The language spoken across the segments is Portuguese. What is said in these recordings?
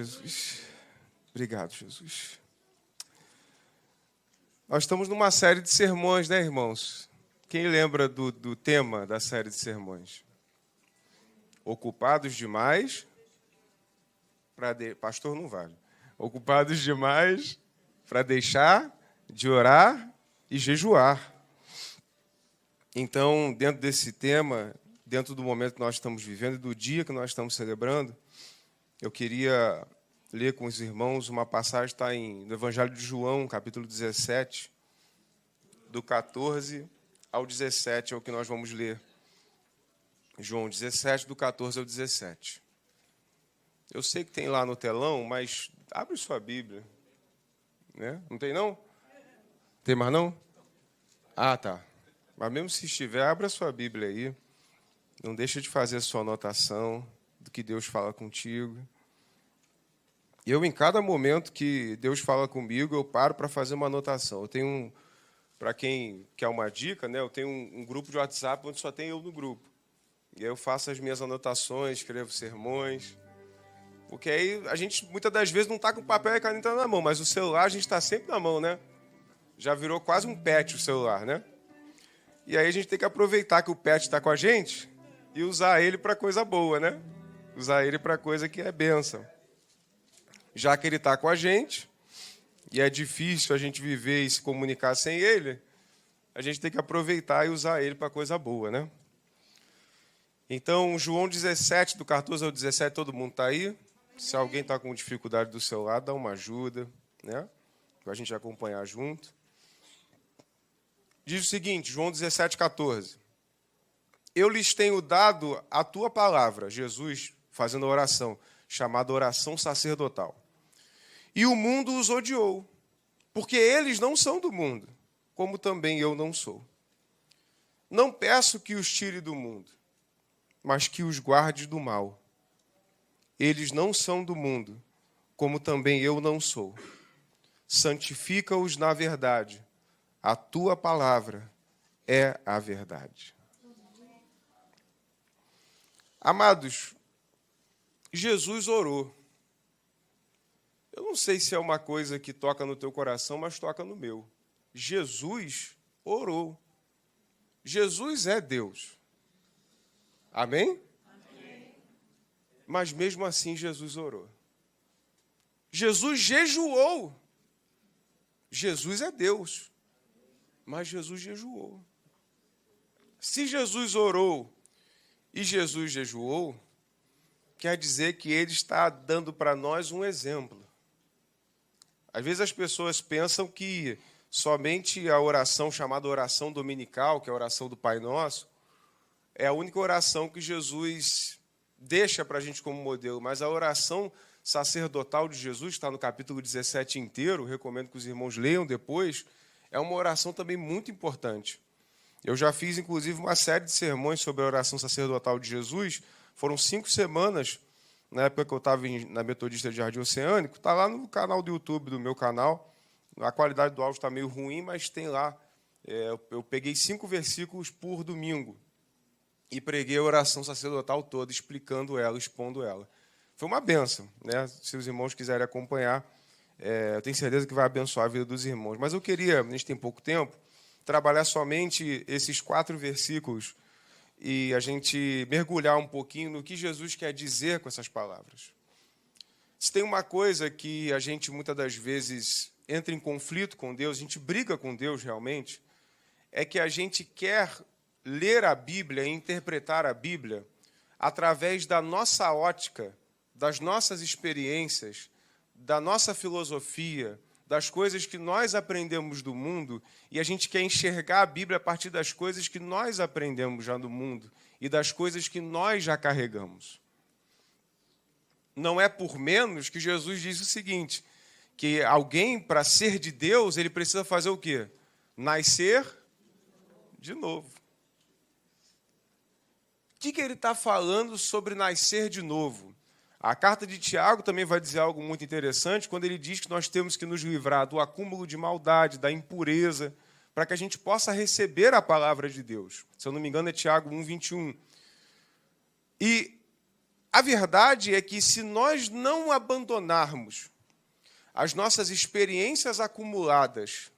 Jesus. Obrigado, Jesus. Nós estamos numa série de sermões, né, irmãos? Quem lembra do tema da série de sermões? Ocupados demais para... Pastor, não vale. Ocupados demais para deixar de orar e jejuar. Então, dentro desse tema, dentro do momento que nós estamos vivendo e do dia que nós estamos celebrando, eu queria ler com os irmãos uma passagem que está no Evangelho de João, capítulo 17, do 14 ao 17, é o que nós vamos ler. João 17, do 14 ao 17. Eu sei que tem lá no telão, mas abre sua Bíblia. Né? Não tem, não? Tem mais, não? Ah, tá. Mas mesmo se estiver, abra sua Bíblia aí. Não deixa de fazer a sua anotação do que Deus fala contigo. Eu, em cada momento que Deus fala comigo, eu paro para fazer uma anotação. Eu tenho, para quem quer uma dica, né, eu tenho um grupo de WhatsApp onde só tem eu no grupo. E aí eu faço as minhas anotações, escrevo sermões. Porque aí a gente, muitas das vezes, não está com papel e caneta na mão, mas o celular a gente está sempre na mão, né? Já virou quase um pet o celular, né? E aí a gente tem que aproveitar que o pet está com a gente e usar ele para coisa boa, né? Usar ele para coisa que é bênção. Já que ele está com a gente, e é difícil a gente viver e se comunicar sem ele, a gente tem que aproveitar e usar ele para coisa boa, né? Então, João 17, do 14 ao 17, todo mundo está aí? Se alguém está com dificuldade do celular, dá uma ajuda, né? Para a gente acompanhar junto. Diz o seguinte, João 17, 14. Eu lhes tenho dado a tua palavra, Jesus fazendo a oração, chamada oração sacerdotal. E o mundo os odiou, porque eles não são do mundo, como também eu não sou. Não peço que os tire do mundo, mas que os guarde do mal. Eles não são do mundo, como também eu não sou. Santifica-os na verdade. A tua palavra é a verdade. Amados, Jesus orou. Eu não sei se é uma coisa que toca no teu coração, mas toca no meu. Jesus orou. Jesus é Deus. Amém? Amém. Mas mesmo assim Jesus orou. Jesus jejuou. Jesus é Deus. Mas Jesus jejuou. Se Jesus orou e Jesus jejuou, quer dizer que ele está dando para nós um exemplo. Às vezes as pessoas pensam que somente a oração chamada oração dominical, que é a oração do Pai Nosso, é a única oração que Jesus deixa para a gente como modelo. Mas a oração sacerdotal de Jesus, está no capítulo 17 inteiro, recomendo que os irmãos leiam depois, é uma oração também muito importante. Eu já fiz, inclusive, uma série de sermões sobre a oração sacerdotal de Jesus. Foram 5 semanas, na época que eu estava na Metodista de Jardim Oceânico. Está lá no canal do YouTube, do meu canal. A qualidade do áudio está meio ruim, mas tem lá. Eu peguei 5 versículos por domingo e preguei a oração sacerdotal toda, explicando ela, expondo ela. Foi uma bênção, né? Se os irmãos quiserem acompanhar, eu tenho certeza que vai abençoar a vida dos irmãos. Mas eu queria, a gente tem pouco tempo, trabalhar somente esses 4 versículos e a gente mergulhar um pouquinho no que Jesus quer dizer com essas palavras. Se tem uma coisa que a gente muitas das vezes entra em conflito com Deus, a gente briga com Deus realmente, é que a gente quer ler a Bíblia e interpretar a Bíblia através da nossa ótica, das nossas experiências, da nossa filosofia, das coisas que nós aprendemos do mundo, e a gente quer enxergar a Bíblia a partir das coisas que nós aprendemos já do mundo e das coisas que nós já carregamos. Não é por menos que Jesus diz o seguinte, que alguém, para ser de Deus, ele precisa fazer o quê? Nascer de novo. O que ele está falando sobre nascer de novo? A carta de Tiago também vai dizer algo muito interessante, quando ele diz que nós temos que nos livrar do acúmulo de maldade, da impureza, para que a gente possa receber a palavra de Deus. Se eu não me engano, é Tiago 1, 21. E A verdade é que se nós não abandonarmos as nossas experiências acumuladas,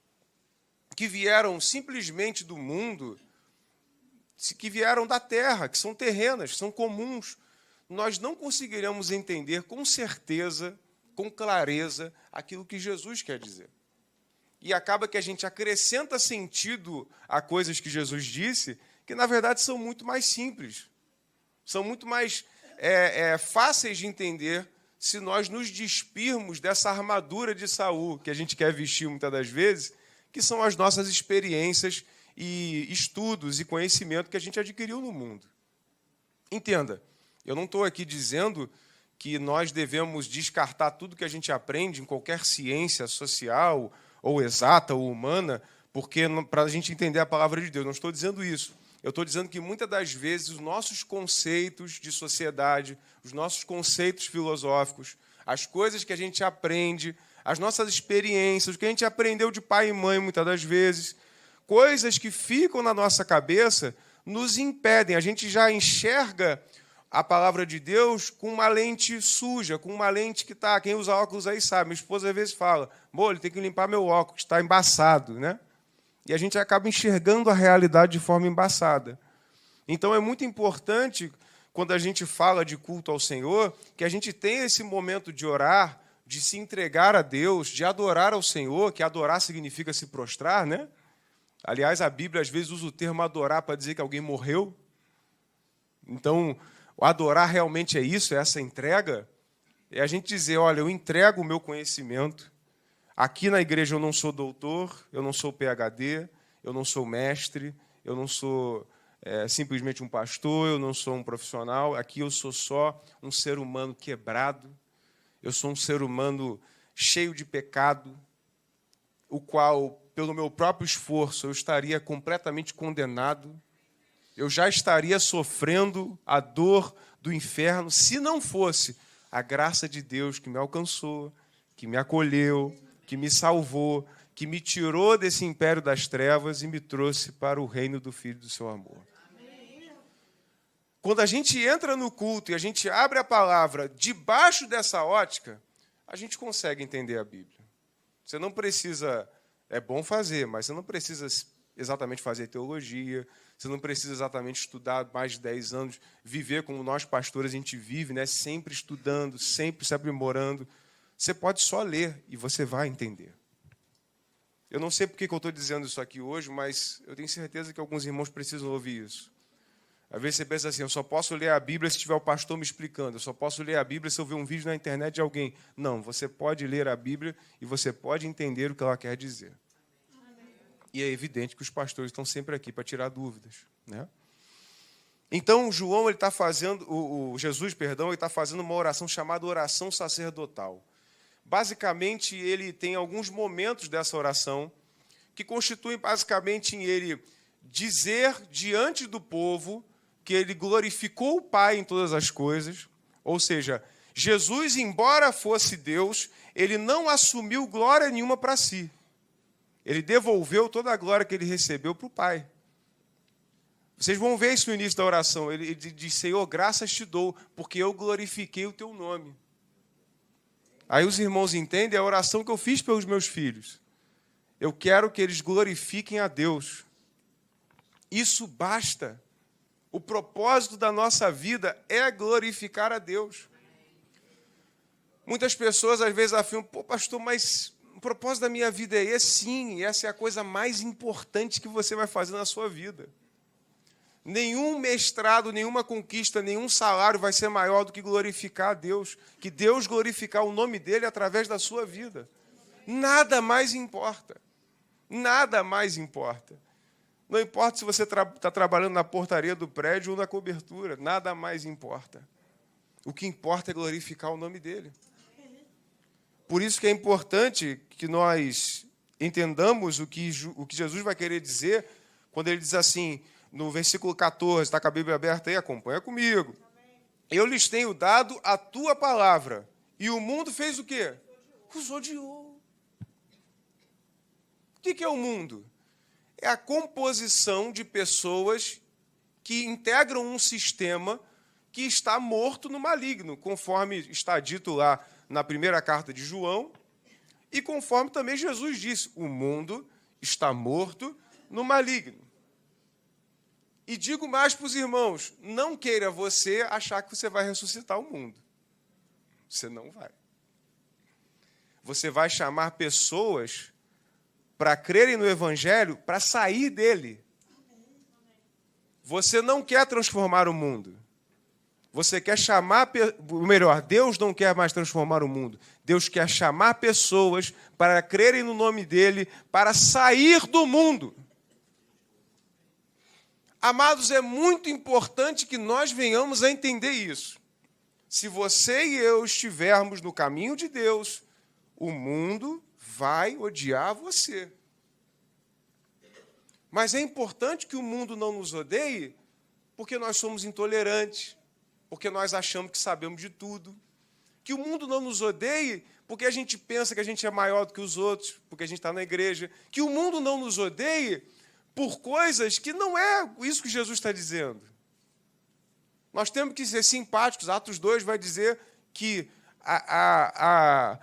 que vieram simplesmente do mundo, que vieram da terra, que são terrenas, são comuns, nós não conseguiremos entender com certeza, com clareza, aquilo que Jesus quer dizer. E acaba que a gente acrescenta sentido a coisas que Jesus disse, que na verdade são muito mais simples, são muito mais fáceis de entender se nós nos despirmos dessa armadura de Saul que a gente quer vestir muitas das vezes, que são as nossas experiências e estudos e conhecimento que a gente adquiriu no mundo. Entenda, eu não estou aqui dizendo que nós devemos descartar tudo que a gente aprende em qualquer ciência social, ou exata, ou humana, porque para a gente entender a palavra de Deus. Não estou dizendo isso. Eu estou dizendo que, muitas das vezes, os nossos conceitos de sociedade, os nossos conceitos filosóficos, as coisas que a gente aprende, as nossas experiências, o que a gente aprendeu de pai e mãe, muitas das vezes, coisas que ficam na nossa cabeça, nos impedem. A gente já enxerga a palavra de Deus com uma lente suja, com uma lente que está... Quem usa óculos aí sabe. Minha esposa, às vezes, fala, ele tem que limpar meu óculos, está embaçado, né? E a gente acaba enxergando a realidade de forma embaçada. Então, é muito importante, quando a gente fala de culto ao Senhor, que a gente tenha esse momento de orar, de se entregar a Deus, de adorar ao Senhor, que adorar significa se prostrar, né? Aliás, a Bíblia, às vezes, usa o termo adorar para dizer que alguém morreu. Então, o adorar realmente é isso, é essa entrega. É a gente dizer, olha, eu entrego o meu conhecimento. Aqui na igreja eu não sou doutor, eu não sou PhD, eu não sou mestre, eu não sou simplesmente um pastor, eu não sou um profissional. Aqui eu sou só um ser humano quebrado, eu sou um ser humano cheio de pecado, o qual, pelo meu próprio esforço, eu estaria completamente condenado, eu já estaria sofrendo a dor do inferno, se não fosse a graça de Deus que me alcançou, que me acolheu, que me salvou, que me tirou desse império das trevas e me trouxe para o reino do Filho do seu amor. Quando a gente entra no culto e a gente abre a palavra debaixo dessa ótica, a gente consegue entender a Bíblia. Você não precisa, é bom fazer, mas você não precisa exatamente fazer teologia, você não precisa exatamente estudar mais de 10 anos, viver como nós pastores a gente vive, né? Sempre estudando, sempre se aprimorando. Você pode só ler e você vai entender. Eu não sei por que eu estou dizendo isso aqui hoje, mas eu tenho certeza que alguns irmãos precisam ouvir isso. Às vezes você pensa assim, eu só posso ler a Bíblia se tiver o pastor me explicando, eu só posso ler a Bíblia se eu ver um vídeo na internet de alguém. Não, você pode ler a Bíblia e você pode entender o que ela quer dizer. E é evidente que os pastores estão sempre aqui para tirar dúvidas, né? Então, João, ele está fazendo, Jesus, ele está fazendo uma oração chamada oração sacerdotal. Basicamente, ele tem alguns momentos dessa oração que constituem basicamente em ele dizer diante do povo que ele glorificou o Pai em todas as coisas, ou seja, Jesus, embora fosse Deus, ele não assumiu glória nenhuma para si. Ele devolveu toda a glória que ele recebeu para o Pai. Vocês vão ver isso no início da oração. Ele diz, Senhor, graças te dou, porque eu glorifiquei o teu nome. Aí os irmãos entendem a oração que eu fiz pelos meus filhos. Eu quero que eles glorifiquem a Deus. Isso basta. O propósito da nossa vida é glorificar a Deus. Muitas pessoas às vezes afirmam, pastor, mas o propósito da minha vida é esse? Sim, essa é a coisa mais importante que você vai fazer na sua vida. Nenhum mestrado, nenhuma conquista, nenhum salário vai ser maior do que glorificar a Deus. Que Deus glorificar o nome dele através da sua vida. Nada mais importa. Nada mais importa. Não importa se você está trabalhando na portaria do prédio ou na cobertura. Nada mais importa. O que importa é glorificar o nome dele. Por isso que é importante que nós entendamos o que Jesus vai querer dizer quando ele diz assim, no versículo 14, está com a Bíblia aberta aí, acompanha comigo. Eu lhes tenho dado a tua palavra. E o mundo fez o quê? Os odiou. O que é o mundo? É a composição de pessoas que integram um sistema que está morto no maligno, conforme está dito lá na primeira carta de João, e conforme também Jesus disse, o mundo está morto no maligno. E digo mais para os irmãos, não queira você achar que você vai ressuscitar o mundo. Você não vai. Você vai chamar pessoas para crerem no Evangelho, para sair dele. Você não quer transformar o mundo. Você quer chamar, ou melhor, Deus não quer mais transformar o mundo. Deus quer chamar pessoas para crerem no nome dele, para sair do mundo. Amados, é muito importante que nós venhamos a entender isso. Se você e eu estivermos no caminho de Deus, o mundo vai odiar você. Mas é importante que o mundo não nos odeie, porque nós somos intolerantes, porque nós achamos que sabemos de tudo. Que o mundo não nos odeie, porque a gente pensa que a gente é maior do que os outros, porque a gente está na igreja. Que o mundo não nos odeie por coisas que não é isso que Jesus está dizendo. Nós temos que ser simpáticos. Atos 2 vai dizer que a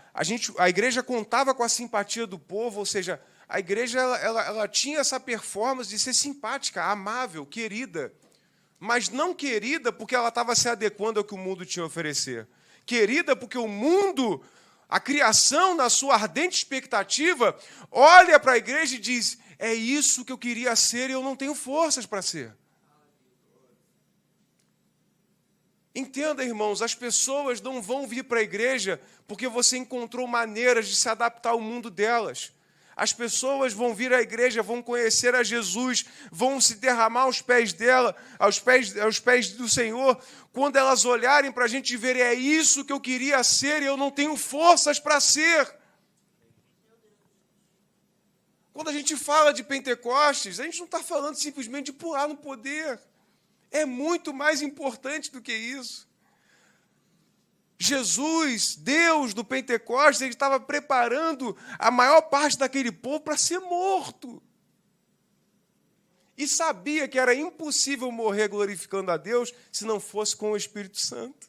igreja contava com a simpatia do povo, ou seja, a igreja ela tinha essa performance de ser simpática, amável, querida. Mas não querida porque ela estava se adequando ao que o mundo tinha a oferecer. Querida porque o mundo, a criação, na sua ardente expectativa, olha para a igreja e diz, é isso que eu queria ser e eu não tenho forças para ser. Entenda, irmãos, as pessoas não vão vir para a igreja porque você encontrou maneiras de se adaptar ao mundo delas. As pessoas vão vir à igreja, vão conhecer a Jesus, vão se derramar aos pés dela, aos pés do Senhor, quando elas olharem para a gente e verem, é isso que eu queria ser e eu não tenho forças para ser. Quando a gente fala de Pentecostes, a gente não está falando simplesmente de pular no poder. É muito mais importante do que isso. Jesus, Deus do Pentecostes, ele estava preparando a maior parte daquele povo para ser morto. E sabia que era impossível morrer glorificando a Deus se não fosse com o Espírito Santo.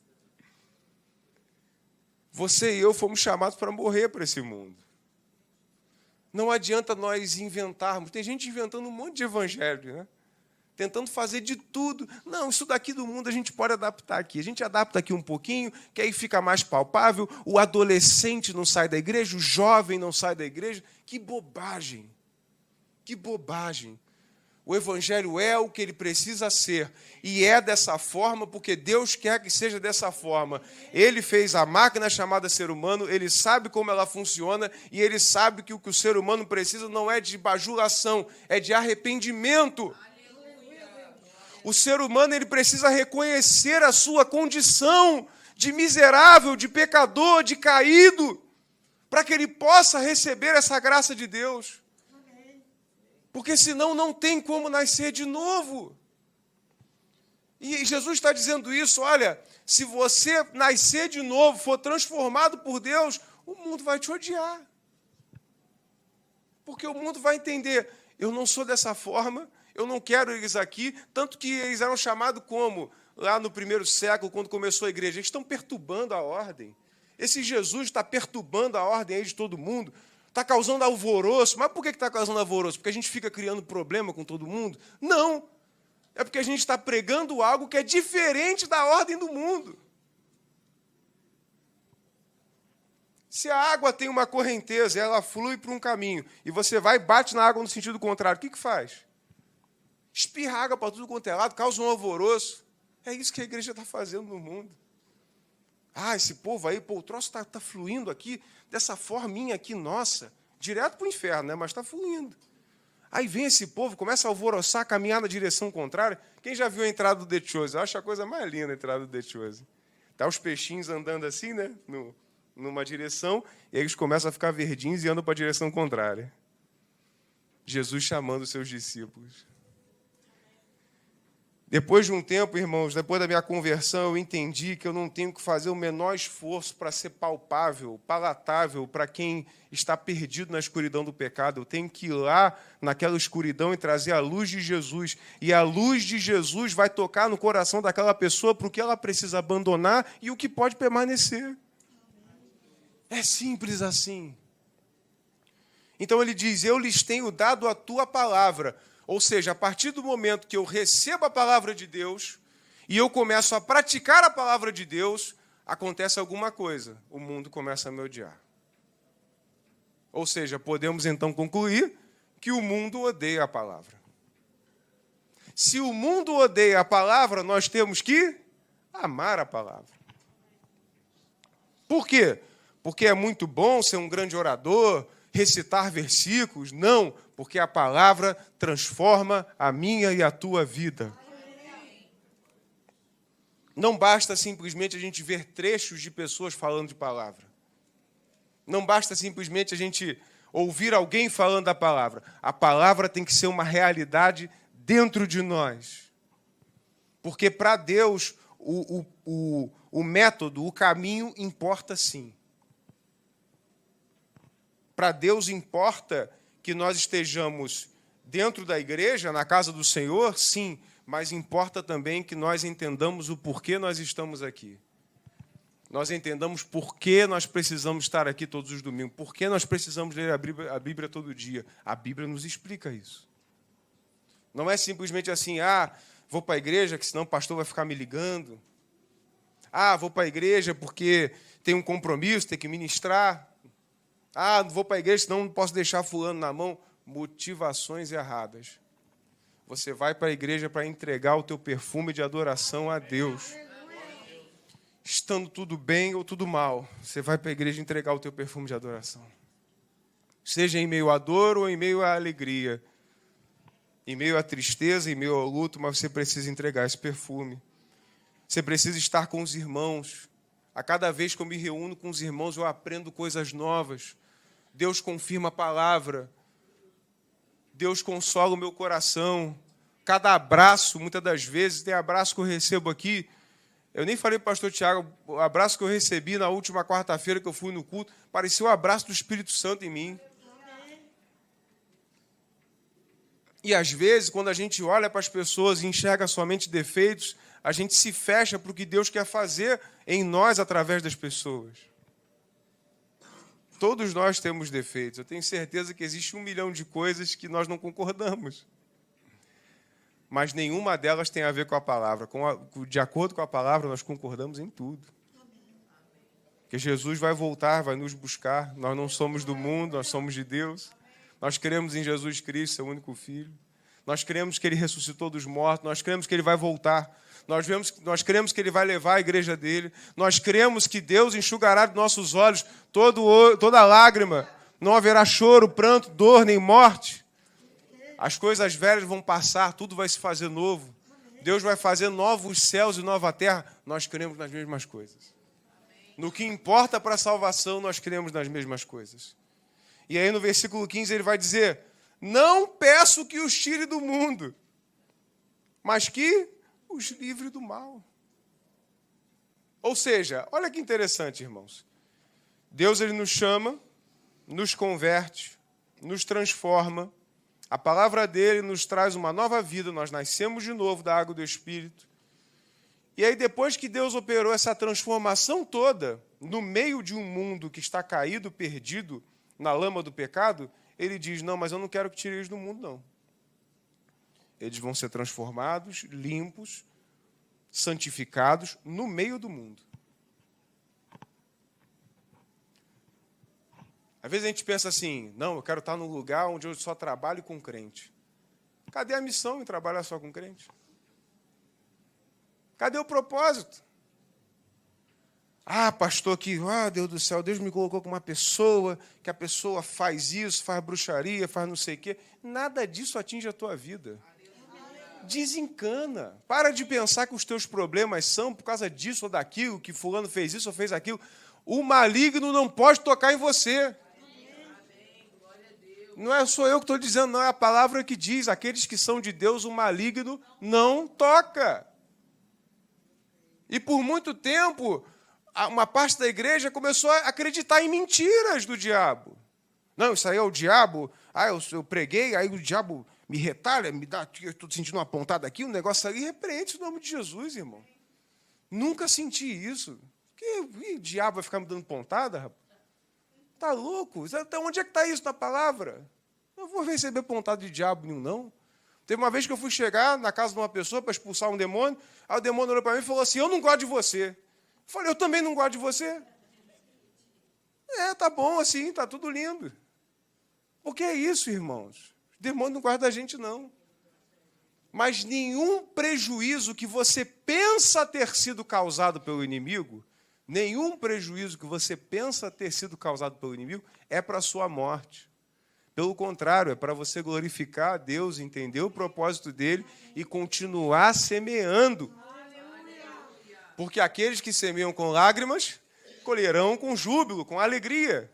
Você e eu fomos chamados para morrer para esse mundo. Não adianta nós inventarmos. Tem gente inventando um monte de evangelho, né? Tentando fazer de tudo. Não, isso daqui do mundo a gente pode adaptar aqui. A gente adapta aqui um pouquinho, que aí fica mais palpável. O adolescente não sai da igreja, o jovem não sai da igreja. Que bobagem! Que bobagem! O evangelho é o que ele precisa ser. E é dessa forma porque Deus quer que seja dessa forma. Ele fez a máquina chamada ser humano, ele sabe como ela funciona e ele sabe que o que o ser humano precisa não é de bajulação, é de arrependimento. O ser humano ele precisa reconhecer a sua condição de miserável, de pecador, de caído, para que ele possa receber essa graça de Deus. Porque senão não tem como nascer de novo. E Jesus está dizendo isso, olha, se você nascer de novo, for transformado por Deus, o mundo vai te odiar. Porque o mundo vai entender, eu não sou dessa forma, eu não quero eles aqui, tanto que eles eram chamados como, lá no primeiro século, quando começou a igreja, eles estão perturbando a ordem. Esse Jesus está perturbando a ordem aí de todo mundo, está causando alvoroço. Mas por que está causando alvoroço? Porque a gente fica criando problema com todo mundo? Não, é porque a gente está pregando algo que é diferente da ordem do mundo. Se a água tem uma correnteza e ela flui para um caminho, e você vai e bate na água no sentido contrário, o que faz? Espirra água para tudo quanto é lado, causa um alvoroço. É isso que a igreja está fazendo no mundo. Ah, esse povo aí, pô, o troço está fluindo aqui, dessa forminha aqui, nossa, direto para o inferno, né? Mas está fluindo. Aí vem esse povo, começa a alvoroçar, caminhar na direção contrária. Quem já viu a entrada do The Chosen? Eu acho a coisa mais linda a entrada do The Chosen. Tá os peixinhos andando assim, né? Numa direção, e aí eles começam a ficar verdinhos e andam para a direção contrária. Jesus chamando os seus discípulos. Depois de um tempo, irmãos, depois da minha conversão, eu entendi que eu não tenho que fazer o menor esforço para ser palpável, palatável para quem está perdido na escuridão do pecado. Eu tenho que ir lá naquela escuridão e trazer a luz de Jesus. E a luz de Jesus vai tocar no coração daquela pessoa para o que ela precisa abandonar e o que pode permanecer. É simples assim. Então ele diz, eu lhes tenho dado a tua palavra. Ou seja, a partir do momento que eu recebo a palavra de Deus e eu começo a praticar a palavra de Deus, acontece alguma coisa. O mundo começa a me odiar. Ou seja, podemos então concluir que o mundo odeia a palavra. Se o mundo odeia a palavra, nós temos que amar a palavra. Por quê? Porque é muito bom ser um grande orador, recitar versículos? Não, porque a palavra transforma a minha e a tua vida. Não basta simplesmente a gente ver trechos de pessoas falando de palavra. Não basta simplesmente a gente ouvir alguém falando da palavra. A palavra tem que ser uma realidade dentro de nós. Porque para Deus o método, o caminho importa sim. Para Deus importa que nós estejamos dentro da igreja, na casa do Senhor, sim, mas importa também que nós entendamos o porquê nós estamos aqui. Nós entendamos por que nós precisamos estar aqui todos os domingos, por que nós precisamos ler a Bíblia todo dia. A Bíblia nos explica isso. Não é simplesmente assim, vou para a igreja, que senão o pastor vai ficar me ligando. Vou para a igreja porque tem um compromisso, tem que ministrar. Não vou para a igreja, senão não posso deixar fulano na mão. Motivações erradas. Você vai para a igreja para entregar o teu perfume de adoração a Deus. Estando tudo bem ou tudo mal, você vai para a igreja entregar o teu perfume de adoração. Seja em meio à dor ou em meio à alegria. Em meio à tristeza, em meio ao luto, mas você precisa entregar esse perfume. Você precisa estar com os irmãos. A cada vez que eu me reúno com os irmãos, eu aprendo coisas novas. Deus confirma a palavra. Deus consola o meu coração. Cada abraço, muitas das vezes, tem abraço que eu recebo aqui. Eu nem falei para o pastor Tiago, o abraço que eu recebi na última quarta-feira que eu fui no culto, parecia o abraço do Espírito Santo em mim. E às vezes, quando a gente olha para as pessoas e enxerga somente defeitos, a gente se fecha para o que Deus quer fazer em nós através das pessoas. Todos nós temos defeitos. Eu tenho certeza que existe 1 milhão de coisas que nós não concordamos. Mas nenhuma delas tem a ver com a palavra. De acordo com a palavra, nós concordamos em tudo. Porque Jesus vai voltar, vai nos buscar. Nós não somos do mundo, nós somos de Deus. Nós cremos em Jesus Cristo, seu único Filho. Nós cremos que Ele ressuscitou dos mortos. Nós cremos que Ele vai voltar. Nós cremos que Ele vai levar a igreja dele. Nós cremos que Deus enxugará de nossos olhos toda lágrima. Não haverá choro, pranto, dor, nem morte. As coisas velhas vão passar, tudo vai se fazer novo. Deus vai fazer novos céus e nova terra. Nós cremos nas mesmas coisas. No que importa para a salvação, nós cremos nas mesmas coisas. E aí no versículo 15 ele vai dizer, não peço que os tire do mundo, mas que os livre do mal. Ou seja, olha que interessante, irmãos. Deus ele nos chama, nos converte, nos transforma. A palavra dele nos traz uma nova vida. Nós nascemos de novo da água do Espírito. E aí, depois que Deus operou essa transformação toda, no meio de um mundo que está caído, perdido, na lama do pecado, ele diz, não, mas eu não quero que tire eles do mundo, não. Eles vão ser transformados, limpos, santificados, no meio do mundo. Às vezes a gente pensa assim, não, eu quero estar num lugar onde eu só trabalho com crente. Cadê a missão em trabalhar só com crente? Cadê o propósito? Pastor, Deus do céu, Deus me colocou com uma pessoa, que a pessoa faz isso, faz bruxaria, faz não sei o quê. Nada disso atinge a tua vida. Desencana. Para de pensar que os teus problemas são por causa disso ou daquilo, que fulano fez isso ou fez aquilo. O maligno não pode tocar em você. Não sou eu que estou dizendo, não, é a palavra que diz, aqueles que são de Deus, o maligno não toca. E por muito tempo, uma parte da igreja começou a acreditar em mentiras do diabo. Não, isso aí é o diabo, eu preguei, aí o diabo me retalha, me dá, eu estou sentindo uma pontada aqui, um negócio ali, repreende o nome de Jesus, irmão. Nunca senti isso. Que diabo vai ficar me dando pontada, rapaz? Está louco? Onde é que está isso na palavra? Eu não vou receber pontada de diabo nenhum, não. Teve uma vez que eu fui chegar na casa de uma pessoa para expulsar um demônio, aí o demônio olhou para mim e falou assim, eu não gosto de você. Eu falei, eu também não gosto de você. Tá bom assim, tá tudo lindo. Porque é isso, irmãos. O demônio não gosta da gente, não. Mas nenhum prejuízo que você pensa ter sido causado pelo inimigo, nenhum prejuízo que você pensa ter sido causado pelo inimigo é para a sua morte. Pelo contrário, é para você glorificar a Deus, entender o propósito dele e continuar semeando. Porque aqueles que semeiam com lágrimas, colherão com júbilo, com alegria.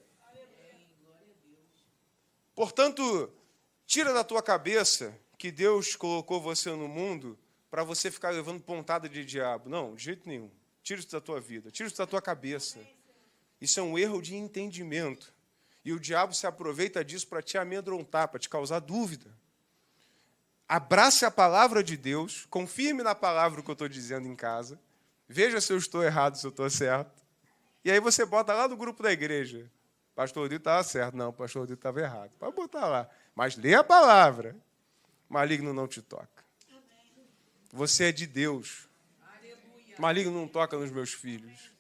Portanto, tira da tua cabeça que Deus colocou você no mundo para você ficar levando pontada de diabo. Não, de jeito nenhum. Tira isso da tua vida, tira isso da tua cabeça. Isso é um erro de entendimento. E o diabo se aproveita disso para te amedrontar, para te causar dúvida. Abrace a palavra de Deus, confirme na palavra o que eu estou dizendo em casa, veja se eu estou errado, se eu estou certo. E aí você bota lá no grupo da igreja. Pastor Odito estava certo. Não, pastor Odito estava errado. Pode botar lá. Mas lê a palavra. Maligno não te toca. Você é de Deus. Maligno não toca nos meus filhos.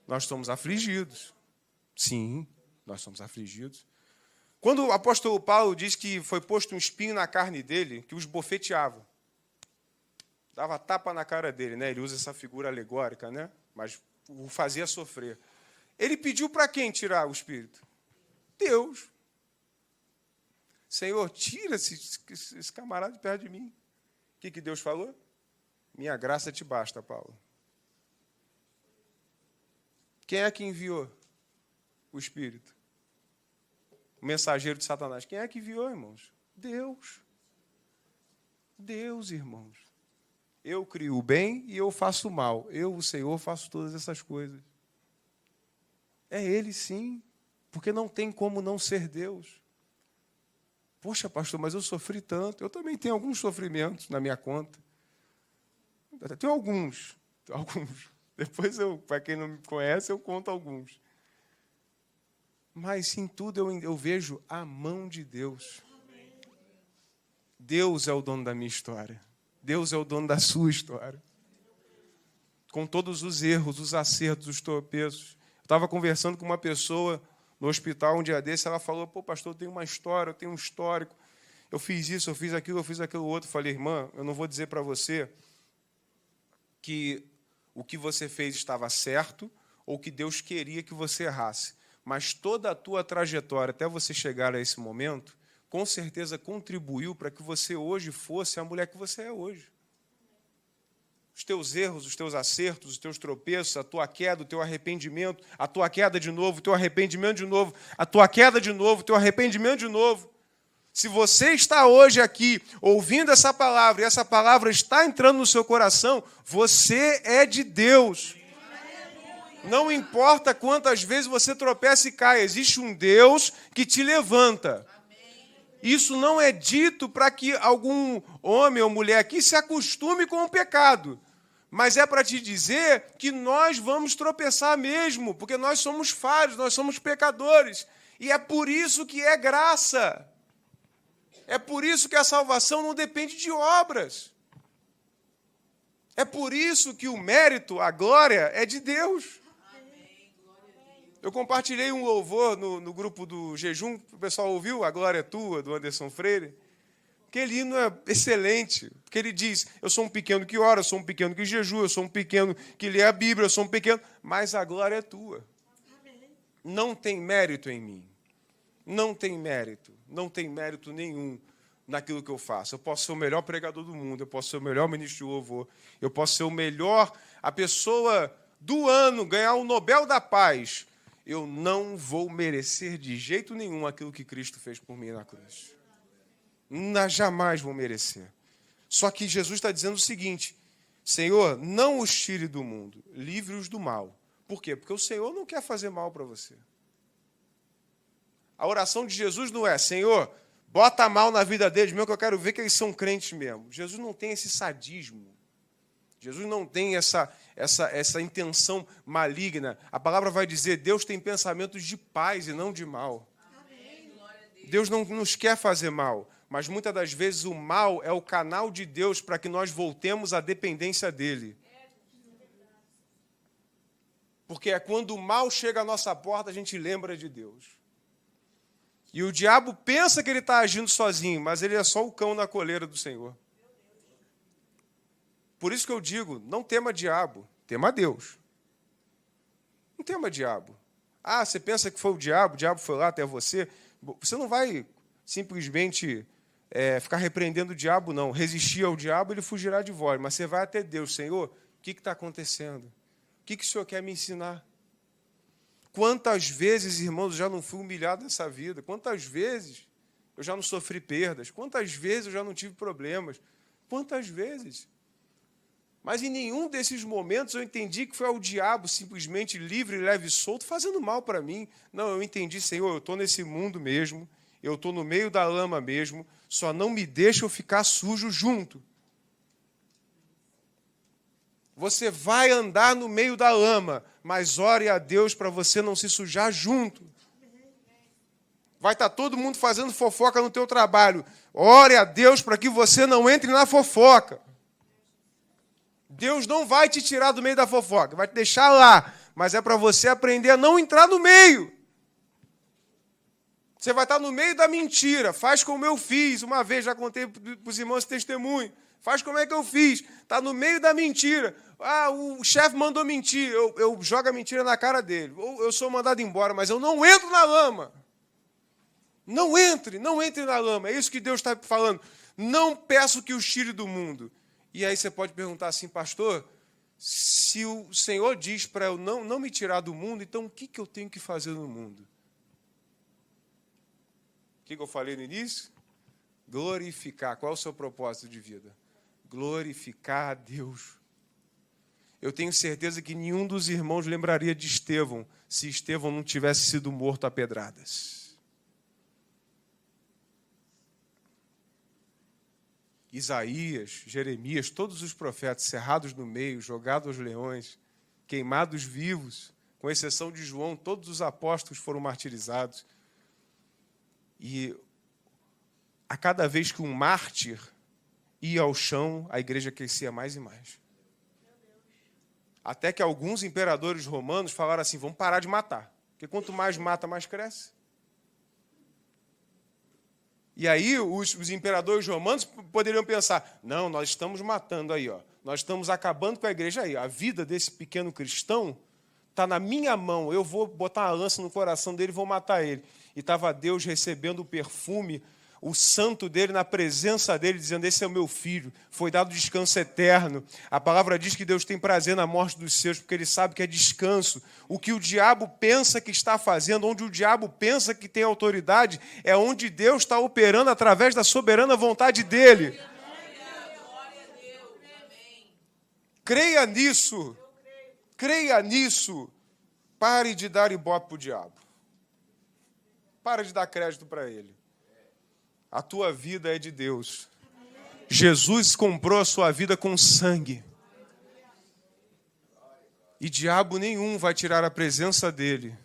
Nós somos afligidos. Sim, nós somos afligidos. Quando o apóstolo Paulo diz que foi posto um espinho na carne dele, que os bofeteava, dava tapa na cara dele, né? Ele usa essa figura alegórica, né? Mas o fazia sofrer. Ele pediu para quem tirar o espírito? Deus. Senhor, tira esse camarada de perto de mim. O que Deus falou? Minha graça te basta, Paulo. Quem é que enviou o espírito? O mensageiro de Satanás. Quem é que enviou, irmãos? Deus. Deus, irmãos. Eu crio o bem e eu faço o mal. Eu, o Senhor, faço todas essas coisas. É Ele, sim. Porque não tem como não ser Deus. Poxa, pastor, mas eu sofri tanto. Eu também tenho alguns sofrimentos na minha conta. Tenho alguns. Depois, para quem não me conhece, eu conto alguns. Mas em tudo eu vejo a mão de Deus. Deus é o dono da minha história. Deus é o dono da sua história. Com todos os erros, os acertos, os tropeços. Eu estava conversando com uma pessoa no hospital um dia desse, ela falou, pô, pastor, eu tenho uma história, eu tenho um histórico. Eu fiz isso, eu fiz aquilo outro. Eu falei, irmã, eu não vou dizer para você que o que você fez estava certo ou que Deus queria que você errasse. Mas toda a tua trajetória até você chegar a esse momento, com certeza contribuiu para que você hoje fosse a mulher que você é hoje. Os teus erros, os teus acertos, os teus tropeços, a tua queda, o teu arrependimento, a tua queda de novo, o teu arrependimento de novo, a tua queda de novo, o teu arrependimento de novo. Se você está hoje aqui ouvindo essa palavra e essa palavra está entrando no seu coração, você é de Deus. Não importa quantas vezes você tropeça e cai, existe um Deus que te levanta. Isso não é dito para que algum homem ou mulher aqui se acostume com o pecado, mas é para te dizer que nós vamos tropeçar mesmo, porque nós somos falhos, nós somos pecadores, e é por isso que é graça. É por isso que a salvação não depende de obras. É por isso que o mérito, a glória, é de Deus. Eu compartilhei um louvor no grupo do jejum, o pessoal ouviu, A Glória é Tua, do Anderson Freire. Aquele hino é excelente, porque ele diz, eu sou um pequeno que ora, eu sou um pequeno que jejua, eu sou um pequeno que lê a Bíblia, eu sou um pequeno, mas a glória é tua. Não tem mérito em mim. Não tem mérito nenhum naquilo que eu faço. Eu posso ser o melhor pregador do mundo, eu posso ser o melhor ministro de louvor, eu posso ser a pessoa do ano, ganhar o Nobel da Paz. eu não vou merecer de jeito nenhum aquilo que Cristo fez por mim na cruz. Jamais vou merecer. Só que Jesus está dizendo o seguinte: Senhor, não os tire do mundo, livre-os do mal. Por quê? Porque o Senhor não quer fazer mal para você. A oração de Jesus não é: Senhor, bota mal na vida deles mesmo, que eu quero ver que eles são crentes mesmo. Jesus não tem esse sadismo. Jesus não tem essa intenção maligna. A palavra vai dizer: Deus tem pensamentos de paz e não de mal. Deus não nos quer fazer mal, mas muitas das vezes o mal é o canal de Deus para que nós voltemos à dependência dele. Porque é quando o mal chega à nossa porta, a gente lembra de Deus. E o diabo pensa que ele está agindo sozinho, mas ele é só o cão na coleira do Senhor. Por isso que eu digo, não tema diabo, tema Deus. Não tema diabo. Ah, você pensa que foi o diabo foi lá até você. Você não vai simplesmente ficar repreendendo o diabo, não. Resistir ao diabo, ele fugirá de vós. Mas você vai até Deus: Senhor, o que está acontecendo? O que o Senhor quer me ensinar? Quantas vezes, irmãos, eu já não fui humilhado nessa vida? Quantas vezes eu já não sofri perdas? Quantas vezes eu já não tive problemas? Quantas vezes? Mas em nenhum desses momentos eu entendi que foi o diabo simplesmente livre, leve e solto, fazendo mal para mim. Não, eu entendi: Senhor, eu estou nesse mundo mesmo, eu estou no meio da lama mesmo, só não me deixa eu ficar sujo junto. Você vai andar no meio da lama, mas ore a Deus para você não se sujar junto. Vai estar todo mundo fazendo fofoca no teu trabalho. Ore a Deus para que você não entre na fofoca. Deus não vai te tirar do meio da fofoca, vai te deixar lá, mas é para você aprender a não entrar no meio. Você vai estar no meio da mentira. Faz como eu fiz. Uma vez, já contei para os irmãos esse testemunho. Faz como é que eu fiz. Está no meio da mentira. Ah, o chefe mandou mentir. Eu jogo a mentira na cara dele. Ou eu sou mandado embora, mas eu não entro na lama. Não entre na lama. É isso que Deus está falando. Não peço que os tire do mundo. E aí você pode perguntar assim: pastor, se o Senhor diz para eu não me tirar do mundo, então o que eu tenho que fazer no mundo? O que eu falei no início? Glorificar. Qual é o seu propósito de vida? Glorificar a Deus. Eu tenho certeza que nenhum dos irmãos lembraria de Estevão se Estevão não tivesse sido morto a pedradas. Isaías, Jeremias, todos os profetas cerrados no meio, jogados aos leões, queimados vivos, com exceção de João, todos os apóstolos foram martirizados. E a cada vez que um mártir ia ao chão, a igreja crescia mais e mais. Até que alguns imperadores romanos falaram assim: vamos parar de matar, porque quanto mais mata, mais cresce. E aí os imperadores romanos poderiam pensar: não, nós estamos matando aí, ó. Nós estamos acabando com a igreja aí. A vida desse pequeno cristão está na minha mão. Eu vou botar uma lança no coração dele e vou matar ele. E estava Deus recebendo o perfume, o santo dele, na presença dele, dizendo: esse é o meu filho, foi dado descanso eterno. A palavra diz que Deus tem prazer na morte dos seus, porque ele sabe que é descanso. O que o diabo pensa que está fazendo, onde o diabo pensa que tem autoridade, é onde Deus está operando através da soberana vontade dele. Creia nisso. Creia nisso. Pare de dar ibope para o diabo. Para de dar crédito para ele. A tua vida é de Deus. Jesus comprou a sua vida com sangue. E diabo nenhum vai tirar a presença dele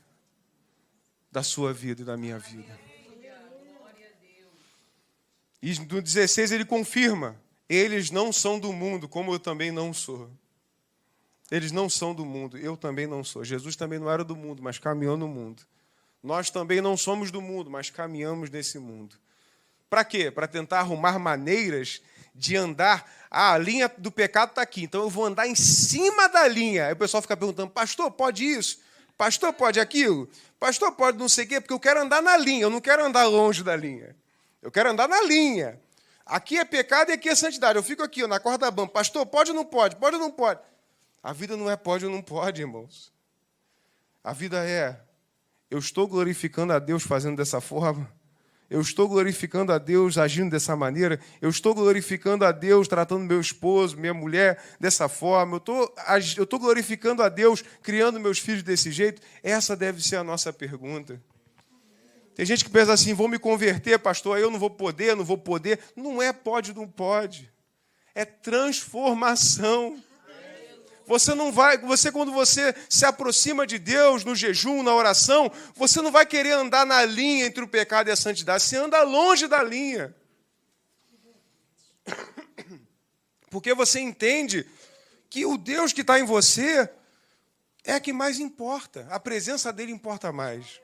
da sua vida e da minha vida. E no 16 ele confirma: eles não são do mundo, como eu também não sou. Eles não são do mundo, eu também não sou. Jesus também não era do mundo, mas caminhou no mundo. Nós também não somos do mundo, mas caminhamos nesse mundo. Para quê? Para tentar arrumar maneiras de andar. Ah, a linha do pecado está aqui, então eu vou andar em cima da linha. Aí o pessoal fica perguntando: pastor, pode isso? Pastor, pode aquilo? Pastor, pode não sei o quê? Porque eu quero andar na linha, eu não quero andar longe da linha. Eu quero andar na linha. Aqui é pecado e aqui é santidade. Eu fico aqui, na corda bamba. Pastor, pode ou não pode? Pode ou não pode? A vida não é pode ou não pode, irmãos. A vida é: Eu estou glorificando a Deus fazendo dessa forma? Eu estou glorificando a Deus agindo dessa maneira? Eu estou glorificando a Deus tratando meu esposo, minha mulher dessa forma? Eu estou glorificando a Deus criando meus filhos desse jeito? Essa deve ser a nossa pergunta. Tem gente que pensa assim, vou me converter, pastor, aí eu não vou poder, não vou poder. Não é pode, não pode. É transformação. Você não vai, quando você se aproxima de Deus no jejum, na oração, você não vai querer andar na linha entre o pecado e a santidade. Você anda longe da linha. Porque você entende que o Deus que está em você é que mais importa. A presença dele importa mais.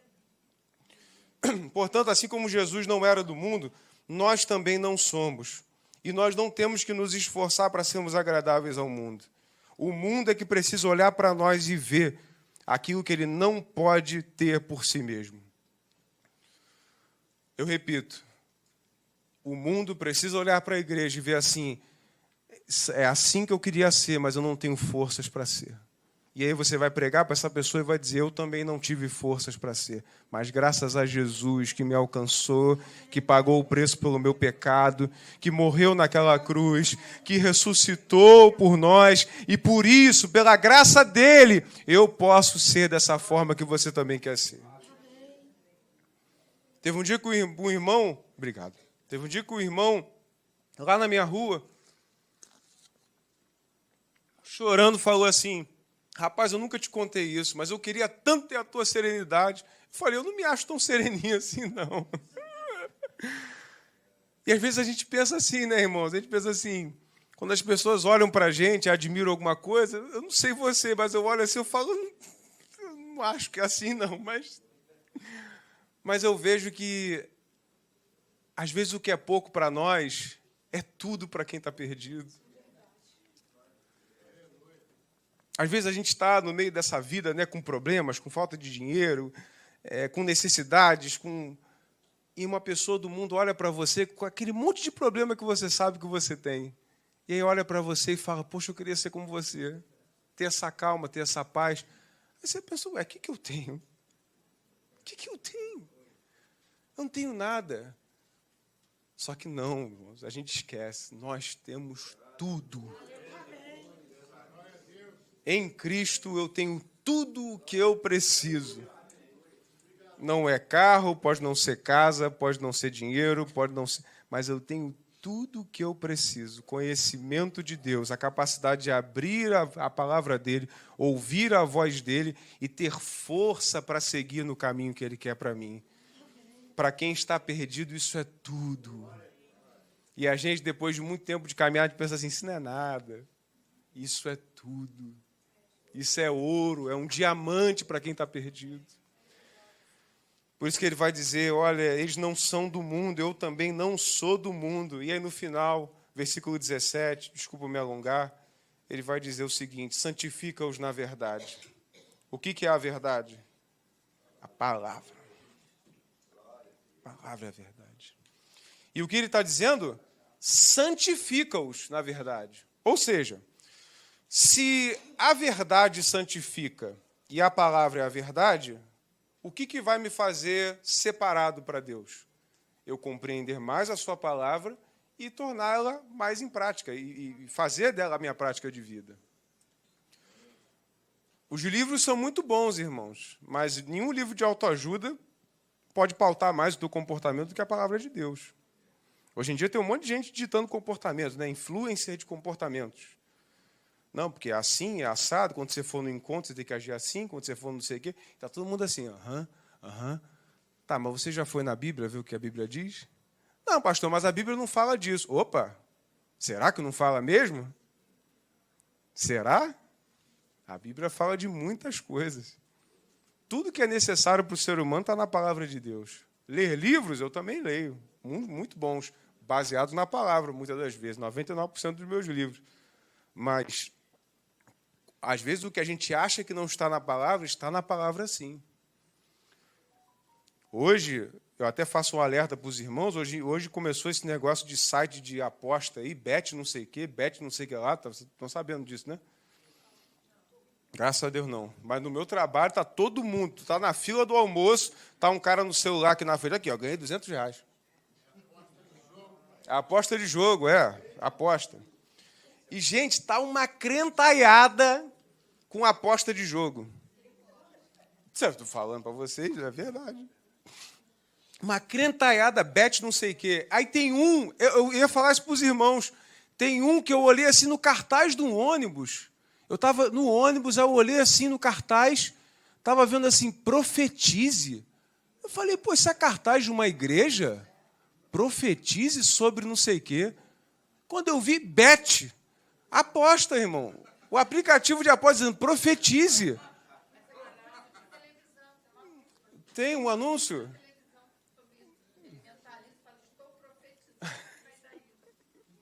Portanto, assim como Jesus não era do mundo, nós também não somos. E nós não temos que nos esforçar para sermos agradáveis ao mundo. O mundo é que precisa olhar para nós e ver aquilo que ele não pode ter por si mesmo. Eu repito, o mundo precisa olhar para a igreja e ver assim, é assim que eu queria ser, mas eu não tenho forças para ser. E aí você vai pregar para essa pessoa e vai dizer, eu também não tive forças para ser. Mas graças a Jesus que me alcançou, que pagou o preço pelo meu pecado, que morreu naquela cruz, que ressuscitou por nós, e por isso, pela graça dele, eu posso ser dessa forma que você também quer ser. Teve um dia que o irmão, obrigado, teve um dia que o irmão, lá na minha rua, chorando, falou assim, rapaz, eu nunca te contei isso, mas eu queria tanto ter a tua serenidade. Eu falei, eu não me acho tão sereninho assim, não. E às vezes a gente pensa assim, né, irmãos? A gente pensa assim, quando as pessoas olham para a gente, admiram alguma coisa, eu não sei você, mas eu olho assim, eu falo, eu não acho que é assim, não. Mas eu vejo que, às vezes, o que é pouco para nós é tudo para quem está perdido. Às vezes a gente está no meio dessa vida, né, com problemas, com falta de dinheiro, com necessidades, e uma pessoa do mundo olha para você com aquele monte de problema que você sabe que você tem. E aí olha para você e fala, poxa, eu queria ser como você, ter essa calma, ter essa paz. Aí você pensa, ué, o que eu tenho? O que eu tenho? Eu não tenho nada. Só que não, irmãos, a gente esquece, nós temos tudo. Em Cristo eu tenho tudo o que eu preciso. Não é carro, pode não ser casa, pode não ser dinheiro, pode não ser... mas eu tenho tudo o que eu preciso. Conhecimento de Deus, a capacidade de abrir a palavra dele, ouvir a voz dele e ter força para seguir no caminho que ele quer para mim. Para quem está perdido, isso é tudo. E a gente, depois de muito tempo de caminhada, pensa assim, isso não é nada. Isso é tudo. Isso é ouro, é um diamante para quem está perdido. Por isso que ele vai dizer, olha, eles não são do mundo, eu também não sou do mundo. E aí no final, versículo 17, desculpa me alongar, ele vai dizer o seguinte, santifica-os na verdade. O que é a verdade? A palavra. A palavra é a verdade. E o que ele está dizendo? Santifica-os na verdade. Ou seja, se a verdade santifica e a palavra é a verdade, o que vai me fazer separado para Deus? Eu compreender mais a sua palavra e torná-la mais em prática, e fazer dela a minha prática de vida. Os livros são muito bons, irmãos, mas nenhum livro de autoajuda pode pautar mais o teu comportamento do que a palavra de Deus. Hoje em dia tem um monte de gente ditando comportamentos, né? Influencer de comportamentos. Não, porque assim, é assado, quando você for no encontro, você tem que agir assim, quando você for não sei o quê. Está todo mundo assim, aham. Tá, mas você já foi na Bíblia ver o que a Bíblia diz? Não, pastor, mas a Bíblia não fala disso. Opa, será que não fala mesmo? Será? A Bíblia fala de muitas coisas. Tudo que é necessário para o ser humano está na palavra de Deus. Ler livros, eu também leio, muito bons, baseados na palavra, muitas das vezes, 99% dos meus livros. Mas às vezes o que a gente acha que não está na palavra sim. Hoje, eu até faço um alerta para os irmãos, hoje começou esse negócio de site de aposta aí, bet não sei o que lá, vocês estão sabendo disso, né? Graças a Deus não. Mas no meu trabalho tá todo mundo. Tu tá na fila do almoço, tá um cara no celular aqui na frente. Aqui, ó, ganhei R$200. Aposta de jogo, aposta. E, gente, tá uma crentaiada com aposta de jogo. Estou falando para vocês, é verdade. Uma crentaiada, bet não sei o quê. Aí tem um, eu ia falar isso para os irmãos, tem um que eu olhei assim no cartaz de um ônibus. Eu estava no ônibus, aí eu olhei assim no cartaz, estava vendo assim, profetize. Eu falei, pô, isso é cartaz de uma igreja? Profetize sobre não sei o quê. Quando eu vi, bet, aposta, irmão. O aplicativo de aposta dizendo, profetize. Tem um anúncio?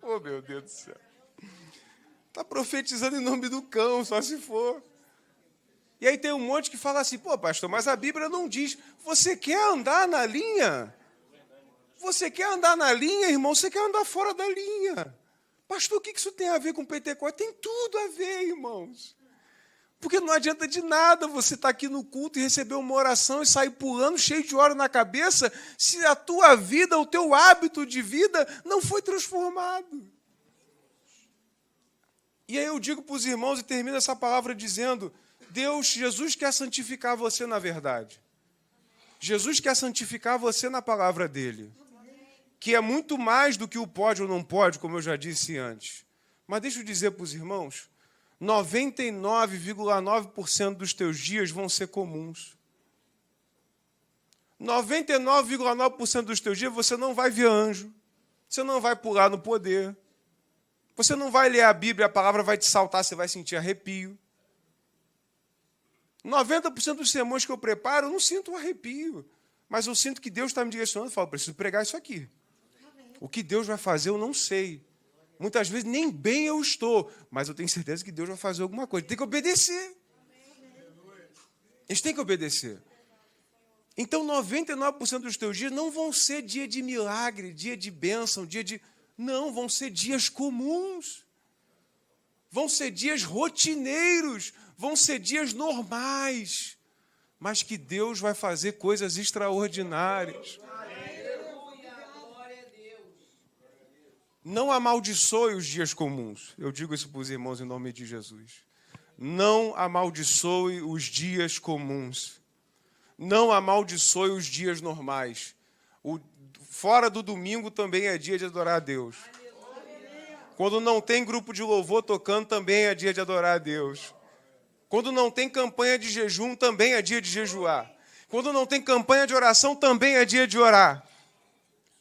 Oh, meu Deus do céu. Está profetizando em nome do cão, só se for. E aí tem um monte que fala assim, pô, pastor, mas a Bíblia não diz. Você quer andar na linha? Você quer andar na linha, irmão? Você quer andar fora da linha? Pastor, o que isso tem a ver com Pentecostes? Tem tudo a ver, irmãos. Porque não adianta de nada você estar aqui no culto e receber uma oração e sair pulando cheio de óleo na cabeça se a tua vida, o teu hábito de vida não foi transformado. E aí eu digo para os irmãos e termino essa palavra dizendo, Jesus quer santificar você na verdade. Jesus quer santificar você na palavra dele. Que é muito mais do que o pode ou não pode, como eu já disse antes. Mas deixa eu dizer para os irmãos, 99,9% dos teus dias vão ser comuns. 99,9% dos teus dias você não vai ver anjo. Você não vai pular no poder. Você não vai ler a Bíblia, a palavra vai te saltar, você vai sentir arrepio. 90% dos sermões que eu preparo, eu não sinto um arrepio. Mas eu sinto que Deus está me direcionando e falo, preciso pregar isso aqui. O que Deus vai fazer, eu não sei. Muitas vezes nem bem eu estou, mas eu tenho certeza que Deus vai fazer alguma coisa. Tem que obedecer. A gente tem que obedecer. Então, 99% dos teus dias não vão ser dia de milagre, dia de bênção, dia de... Não, vão ser dias comuns. Vão ser dias rotineiros. Vão ser dias normais. Mas que Deus vai fazer coisas extraordinárias. Não amaldiçoe os dias comuns. Eu digo isso para os irmãos em nome de Jesus. Não amaldiçoe os dias comuns. Não amaldiçoe os dias normais. Fora do domingo também é dia de adorar a Deus. Quando não tem grupo de louvor tocando, também é dia de adorar a Deus. Quando não tem campanha de jejum, também é dia de jejuar. Quando não tem campanha de oração, também é dia de orar.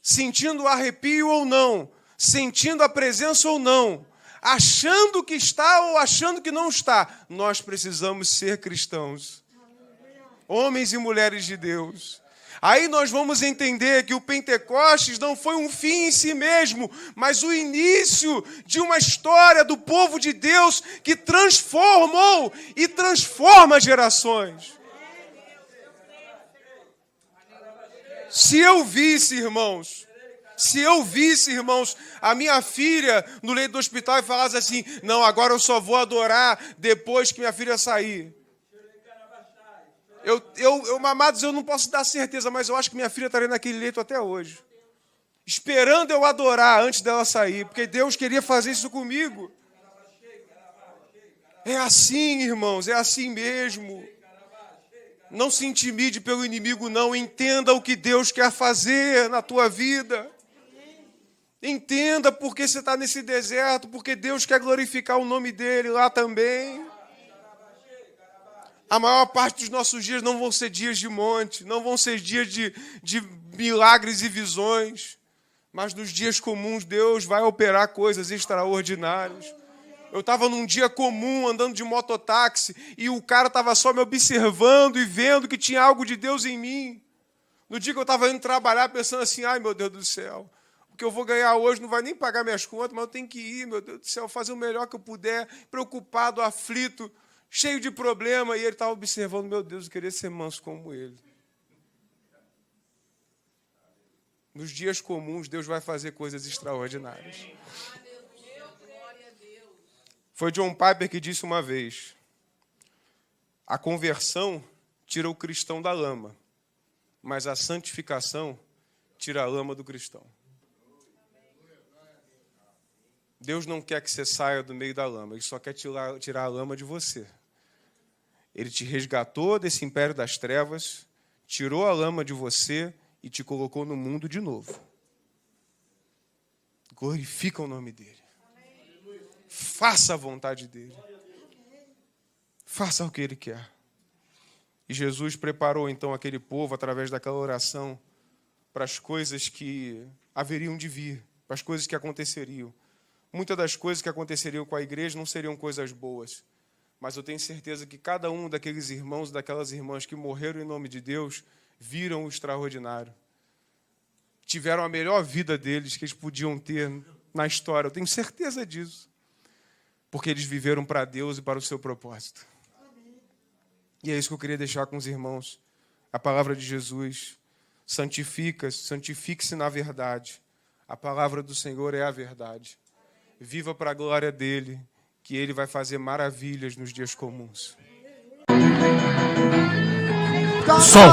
Sentindo arrepio ou não, sentindo a presença ou não, achando que está ou achando que não está, nós precisamos ser cristãos. Homens e mulheres de Deus. Aí nós vamos entender que o Pentecostes não foi um fim em si mesmo, mas o início de uma história do povo de Deus que transformou e transforma gerações. Se eu visse, irmãos, a minha filha no leito do hospital e falasse assim, não, agora eu só vou adorar depois que minha filha sair. Amados, eu não posso dar certeza, mas eu acho que minha filha estaria naquele leito até hoje. Esperando eu adorar antes dela sair, porque Deus queria fazer isso comigo. É assim, irmãos, é assim mesmo. Não se intimide pelo inimigo, não. Entenda o que Deus quer fazer na tua vida. Entenda porque você está nesse deserto, porque Deus quer glorificar o nome dele lá também. A maior parte dos nossos dias não vão ser dias de monte, não vão ser dias de milagres e visões, mas nos dias comuns Deus vai operar coisas extraordinárias. Eu estava num dia comum, andando de mototáxi, e o cara estava só me observando e vendo que tinha algo de Deus em mim. No dia que eu estava indo trabalhar, pensando assim, ai meu Deus do céu, o que eu vou ganhar hoje não vai nem pagar minhas contas, mas eu tenho que ir, meu Deus do céu, fazer o melhor que eu puder, preocupado, aflito, cheio de problema, e ele estava observando, meu Deus, eu queria ser manso como ele. Nos dias comuns, Deus vai fazer coisas extraordinárias. Foi John Piper que disse uma vez, A conversão tira o cristão da lama, mas a santificação tira a lama do cristão. Deus não quer que você saia do meio da lama, Ele só quer tirar a lama de você. Ele te resgatou desse império das trevas, tirou a lama de você e te colocou no mundo de novo. Glorifica o nome dEle. Faça a vontade dEle. Faça o que Ele quer. E Jesus preparou então aquele povo, através daquela oração, para as coisas que haveriam de vir, para as coisas que aconteceriam. Muitas das coisas que aconteceriam com a igreja não seriam coisas boas, mas eu tenho certeza que cada um daqueles irmãos e daquelas irmãs que morreram em nome de Deus viram o extraordinário. Tiveram a melhor vida deles que eles podiam ter na história. Eu tenho certeza disso. Porque eles viveram para Deus e para o seu propósito. E é isso que eu queria deixar com os irmãos. A palavra de Jesus. Santifique-se na verdade. A palavra do Senhor é a verdade. Viva para a glória dEle, que Ele vai fazer maravilhas nos dias comuns. Som.